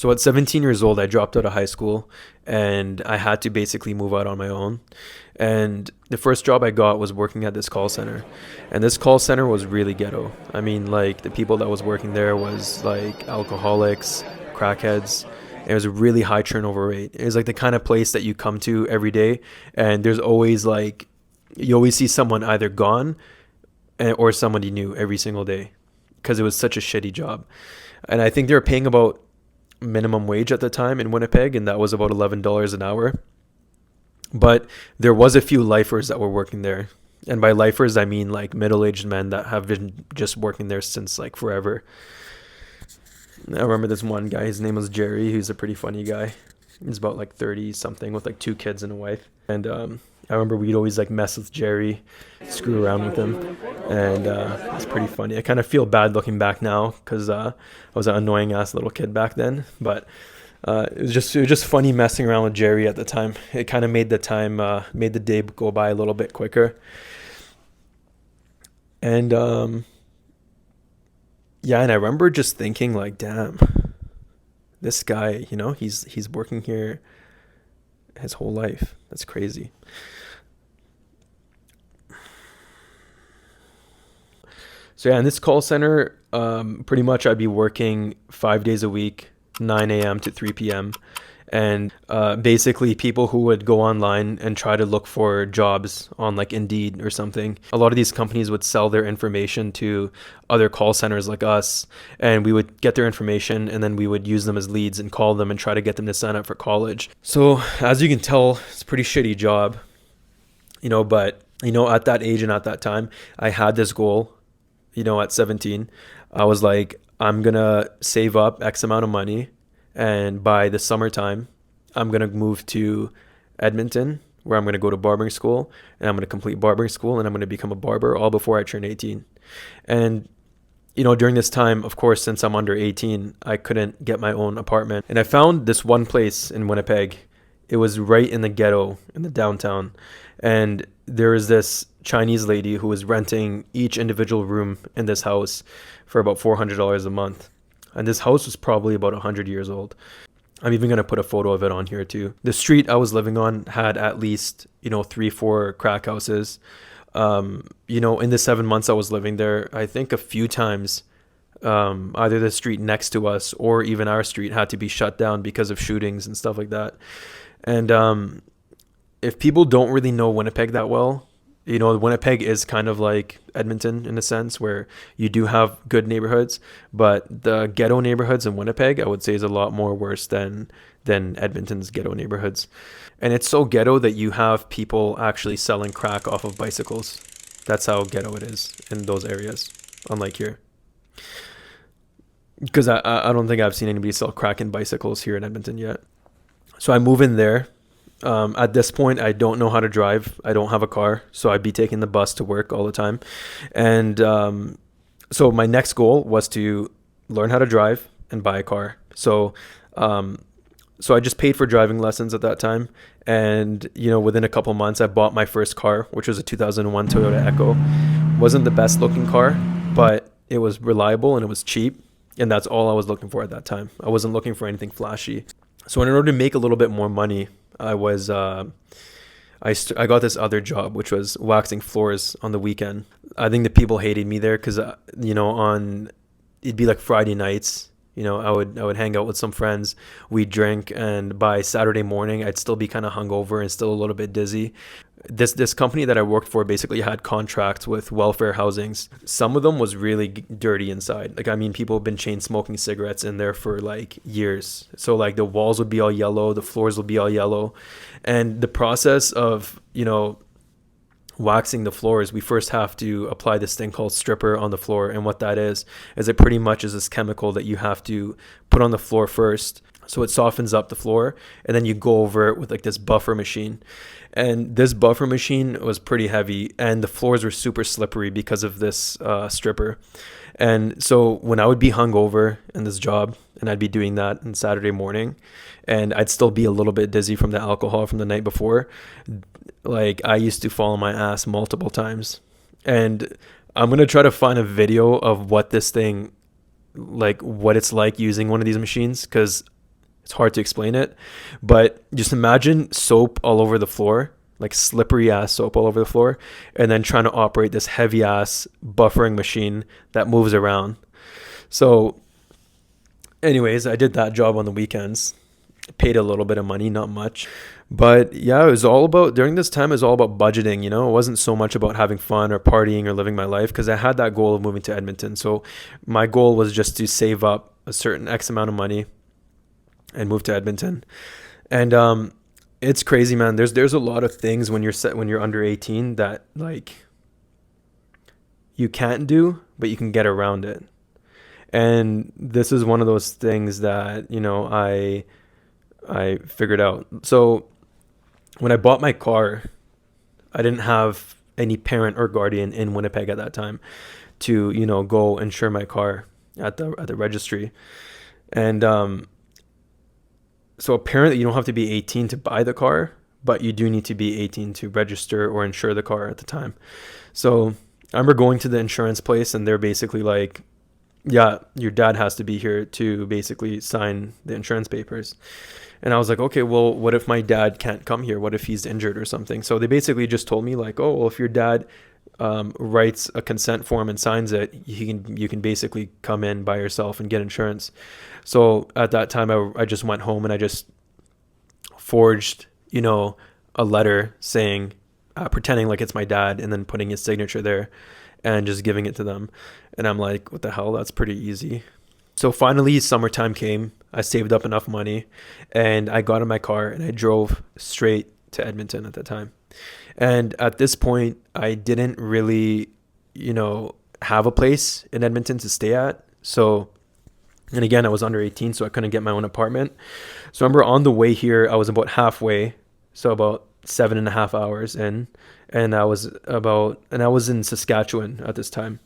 So at 17 years old, I dropped out of high school and I had to basically move out on my own. And the first job I got was working at this call center. And this call center was really ghetto. I mean, like the people that was working there was like alcoholics, crackheads. It was a really high turnover rate. It was like the kind of place that you come to every day and there's always like, you always see someone either gone or somebody new every single day because it was such a shitty job. And I think they were paying about minimum wage at the time in Winnipeg, and that was about $11 an hour. But there was a few lifers that were working there. And by lifers, I mean like middle-aged men that have been just working there since like forever. I remember this one guy, his name was Jerry. He's a pretty funny guy. He's about like 30 something with like 2 kids and a wife. And I remember we'd always like mess with Jerry, screw around with him. And it's pretty funny. I kind of feel bad looking back now because I was an annoying ass little kid back then. But it was just funny messing around with Jerry at the time. It kind of made the day go by a little bit quicker. And yeah, and I remember just thinking like, damn, this guy, he's working here his whole life. That's crazy. So yeah, in this call center, pretty much I'd be working 5 days a week, 9 a.m. to 3 p.m. And basically people who would go online and try to look for jobs on like Indeed or something. A lot of these companies would sell their information to other call centers like us, and we would get their information and then we would use them as leads and call them and try to get them to sign up for college. So as you can tell, it's a pretty shitty job, but at that age and at that time, I had this goal, at 17. I was like, I'm going to save up X amount of money. And by the summertime, I'm going to move to Edmonton, where I'm going to go to barbering school, and I'm going to complete barbering school, and I'm going to become a barber all before I turn 18. And, during this time, of course, since I'm under 18, I couldn't get my own apartment. And I found this one place in Winnipeg. It was right in the ghetto, in the downtown. And there was this Chinese lady who was renting each individual room in this house for about $400 a month. And this house was probably about 100 years old. I'm even going to put a photo of it on here too. The street I was living on had at least, 3-4 crack houses. In the 7 months I was living there, I think a few times, either the street next to us or even our street had to be shut down because of shootings and stuff like that. And if people don't really know Winnipeg that well, Winnipeg is kind of like Edmonton in a sense where you do have good neighborhoods, but the ghetto neighborhoods in Winnipeg, I would say, is a lot more worse than Edmonton's ghetto neighborhoods. And it's so ghetto that you have people actually selling crack off of bicycles. That's how ghetto it is in those areas, unlike here. Because I don't think I've seen anybody sell crack in bicycles here in Edmonton yet. So I move in there. At this point, I don't know how to drive. I don't have a car, so I'd be taking the bus to work all the time. And so my next goal was to learn how to drive and buy a car. So I just paid for driving lessons at that time. And, within a couple months, I bought my first car, which was a 2001 Toyota Echo. Wasn't the best looking car, but it was reliable and it was cheap. And that's all I was looking for at that time. I wasn't looking for anything flashy. So in order to make a little bit more money, I got this other job, which was waxing floors on the weekend. I think the people hated me there because, it'd be like Friday nights, I would hang out with some friends, we'd drink, and by Saturday morning, I'd still be kind of hungover and still a little bit dizzy. This company that I worked for basically had contracts with welfare housings. Some of them was really dirty inside. People have been chain smoking cigarettes in there for like years. So like the walls would be all yellow, the floors would be all yellow. And the process of, waxing the floors, we first have to apply this thing called stripper on the floor. And what that is it pretty much is this chemical that you have to put on the floor first. So it softens up the floor, and then you go over it with like this buffer machine. And this buffer machine was pretty heavy, and the floors were super slippery because of this stripper. And so when I would be hungover in this job, and I'd be doing that on Saturday morning, and I'd still be a little bit dizzy from the alcohol from the night before, like I used to fall on my ass multiple times. And I'm going to try to find a video of what this thing, like what it's like using one of these machines, because It's hard to explain it, but just imagine soap all over the floor, like slippery ass soap all over the floor, and then trying to operate this heavy ass buffering machine that moves around. So anyways, I did that job on the weekends, paid a little bit of money, not much. But yeah, it was all about, during this time, it was all about budgeting, you know? It wasn't so much about having fun or partying or living my life, because I had that goal of moving to Edmonton. So my goal was just to save up a certain X amount of money and move to Edmonton. And it's crazy, man. There's a lot of things when you're under 18 that like you can't do, but you can get around it. And this is one of those things that, you know, I figured out. So when I bought my car, I didn't have any parent or guardian in Winnipeg at that time to, you know, go insure my car at the registry. And so apparently you don't have to be 18 to buy the car, but you do need to be 18 to register or insure the car at the time. So I remember going to the insurance place, and they're basically like, yeah, your dad has to be here to basically sign the insurance papers. And I was like, okay, well, what if my dad can't come here? What if he's injured or something? So they basically just told me like, oh, well, if your dad writes a consent form and signs it, you can basically come in by yourself and get insurance. So at that time, I just went home and I just forged, you know, a letter saying, pretending like it's my dad, and then putting his signature there and just giving it to them. And I'm like, what the hell? That's pretty easy. So finally, summertime came. I saved up enough money, and I got in my car and I drove straight to Edmonton at that time. And at this point, I didn't really, you know, have a place in Edmonton to stay at. So, and again, I was under 18, so I couldn't get my own apartment. So I remember on the way here, I was about halfway, so about 7.5 hours in, and I was in Saskatchewan at this time.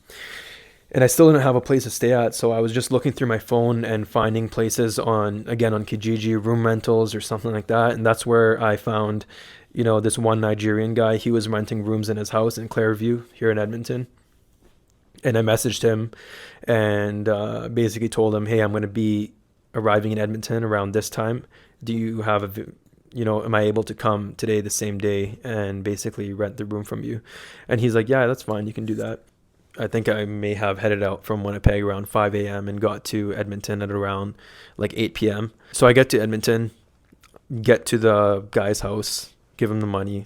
And I still didn't have a place to stay at, so I was just looking through my phone and finding places on Kijiji, room rentals or something like that. And that's where I found, you know, this one Nigerian guy. He was renting rooms in his house in Clairview here in Edmonton. And I messaged him and basically told him, hey, I'm going to be arriving in Edmonton around this time. Do you have am I able to come today, the same day, and basically rent the room from you? And he's like, yeah, that's fine. You can do that. I think I may have headed out from Winnipeg around 5 a.m. and got to Edmonton at around like 8 p.m. So I get to Edmonton, get to the guy's house, give him the money,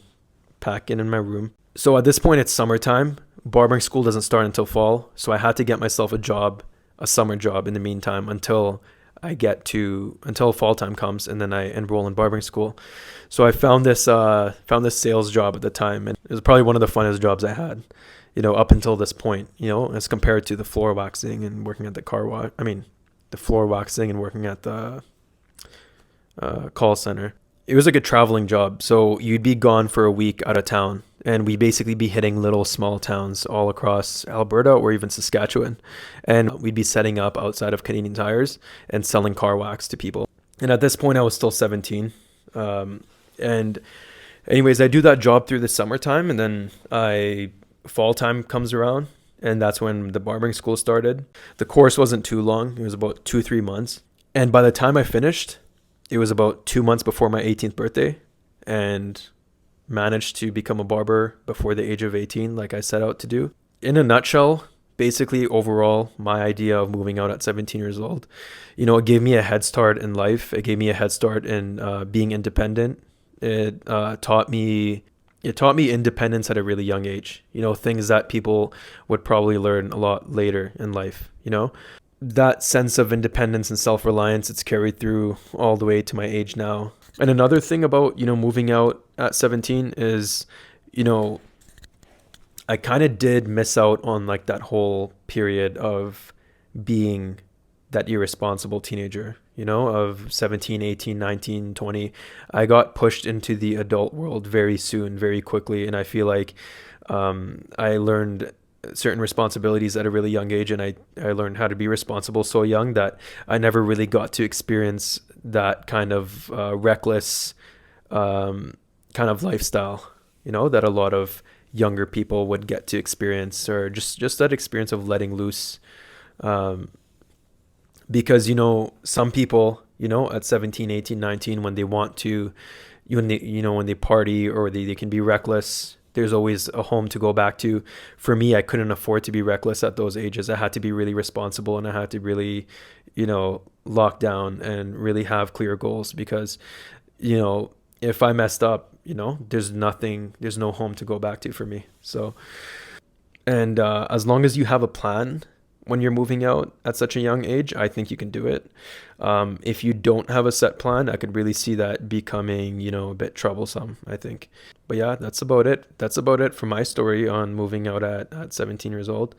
pack in my room. So at this point, it's summertime. Barbering school doesn't start until fall. So I had to get myself a summer job in the meantime until fall time comes, and then I enroll in barbering school. So I found this sales job at the time, and it was probably one of the funnest jobs I had, you know, up until this point, you know, as compared to the floor waxing and working at the the floor waxing and working at the call center. It was like a traveling job. So you'd be gone for a week out of town, and we'd basically be hitting little small towns all across Alberta or even Saskatchewan. And we'd be setting up outside of Canadian Tires and selling car wax to people. And at this point, I was still 17. And anyways, I do that job through the summertime, and then fall time comes around, and that's when the barbering school started. The course wasn't too long. It was about 2-3 months. And by the time I finished, it was about 2 months before my 18th birthday, and managed to become a barber before the age of 18, like I set out to do. In a nutshell, basically overall, my idea of moving out at 17 years old, you know, it gave me a head start in life. It gave me a head start in being independent. It taught me independence at a really young age, you know, things that people would probably learn a lot later in life, you know. That sense of independence and self-reliance, it's carried through all the way to my age now. And another thing about, you know, moving out at 17 is, you know, I kind of did miss out on like that whole period of being that irresponsible teenager, you know, of 17, 18, 19, 20. I got pushed into the adult world very soon, very quickly. And I feel like I learned certain responsibilities at a really young age, and I learned how to be responsible so young that I never really got to experience that kind of reckless kind of lifestyle, you know, that a lot of younger people would get to experience, or just that experience of letting loose. Because, you know, some people, at 17, 18, 19, when they want to, when they party, or they can be reckless. There's always a home to go back to. For me, I couldn't afford to be reckless at those ages. I had to be really responsible, and I had to really, lock down and really have clear goals, because, if I messed up, there's no home to go back to for me. So, and as long as you have a plan when you're moving out at such a young age, I think you can do it. If you don't have a set plan, I could really see that becoming, a bit troublesome, I think. But yeah, that's about it. That's about it for my story on moving out at 17 years old.